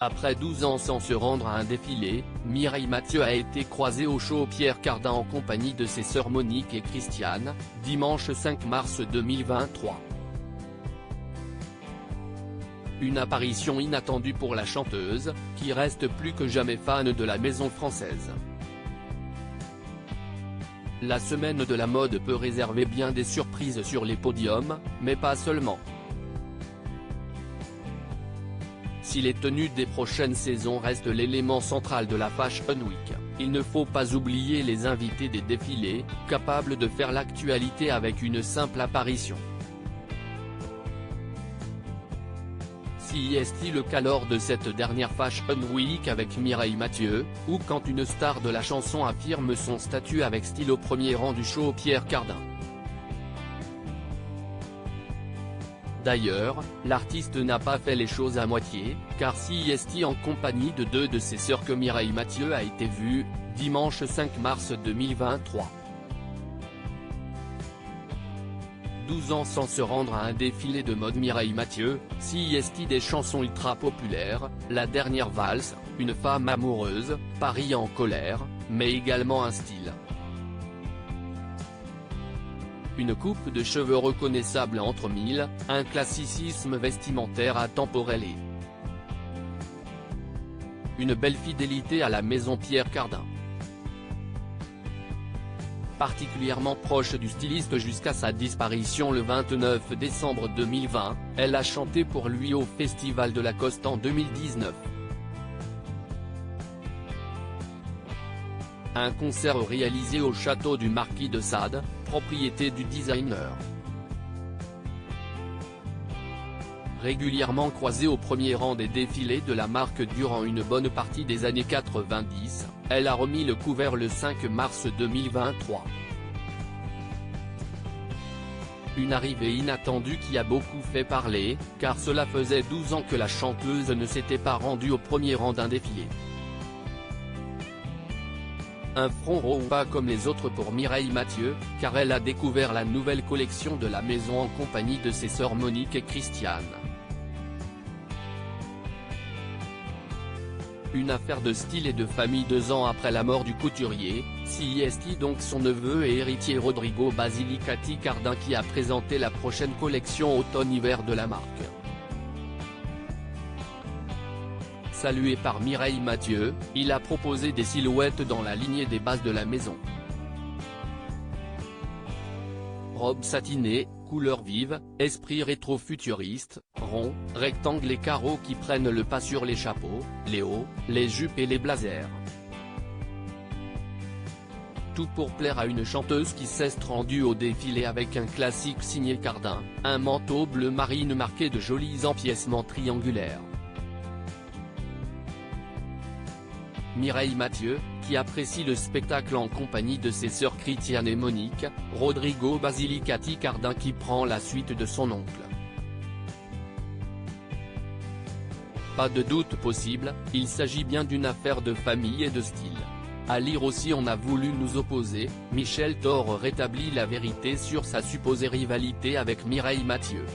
Après 12 ans sans se rendre à un défilé, Mireille Mathieu a été croisée au show Pierre Cardin en compagnie de ses sœurs Monique et Christiane, dimanche 5 mars 2023. Une apparition inattendue pour la chanteuse, qui reste plus que jamais fan de la maison française. La semaine de la mode peut réserver bien des surprises sur les podiums, mais pas seulement. Si les tenues des prochaines saisons restent l'élément central de la Fashion Week, il ne faut pas oublier les invités des défilés, capables de faire l'actualité avec une simple apparition. Si est-il le cas lors de cette dernière Fashion Week avec Mireille Mathieu, ou quand une star de la chanson affirme son statut avec style au premier rang du show Pierre Cardin. D'ailleurs, l'artiste n'a pas fait les choses à moitié, car si est en compagnie de deux de ses sœurs que Mireille Mathieu a été vue, dimanche 5 mars 2023. 12 ans sans se rendre à un défilé de mode. Mireille Mathieu, si est des chansons ultra populaires, La dernière valse, Une femme amoureuse, Paris en colère, mais également un style. Une coupe de cheveux reconnaissable entre mille, un classicisme vestimentaire intemporel et une belle fidélité à la maison Pierre Cardin. Particulièrement proche du styliste jusqu'à sa disparition le 29 décembre 2020, elle a chanté pour lui au Festival de la Coste en 2019. Un concert réalisé au château du Marquis de Sade, propriété du designer. Régulièrement croisée au premier rang des défilés de la marque durant une bonne partie des années 90, elle a remis le couvert le 5 mars 2023. Une arrivée inattendue qui a beaucoup fait parler, car cela faisait 12 ans que la chanteuse ne s'était pas rendue au premier rang d'un défilé. Un front rond pas comme les autres pour Mireille Mathieu, car elle a découvert la nouvelle collection de la maison en compagnie de ses sœurs Monique et Christiane. Une affaire de style et de famille 2 ans après la mort du couturier, si est donc son neveu et héritier Rodrigo Basilicati Cardin qui a présenté la prochaine collection automne-hiver de la marque. Salué par Mireille Mathieu, il a proposé des silhouettes dans la lignée des bases de la maison. Robe satinée, couleurs vives, esprit rétro-futuriste, rond, rectangle et carreaux qui prennent le pas sur les chapeaux, les hauts, les jupes et les blazers. Tout pour plaire à une chanteuse qui s'est rendue au défilé avec un classique signé Cardin, un manteau bleu marine marqué de jolis empiècements triangulaires. Mireille Mathieu, qui apprécie le spectacle en compagnie de ses sœurs Christiane et Monique, Rodrigo Basilicati Cardin qui prend la suite de son oncle. Pas de doute possible, il s'agit bien d'une affaire de famille et de style. À lire aussi On a voulu nous opposer, Michel Thor rétablit la vérité sur sa supposée rivalité avec Mireille Mathieu.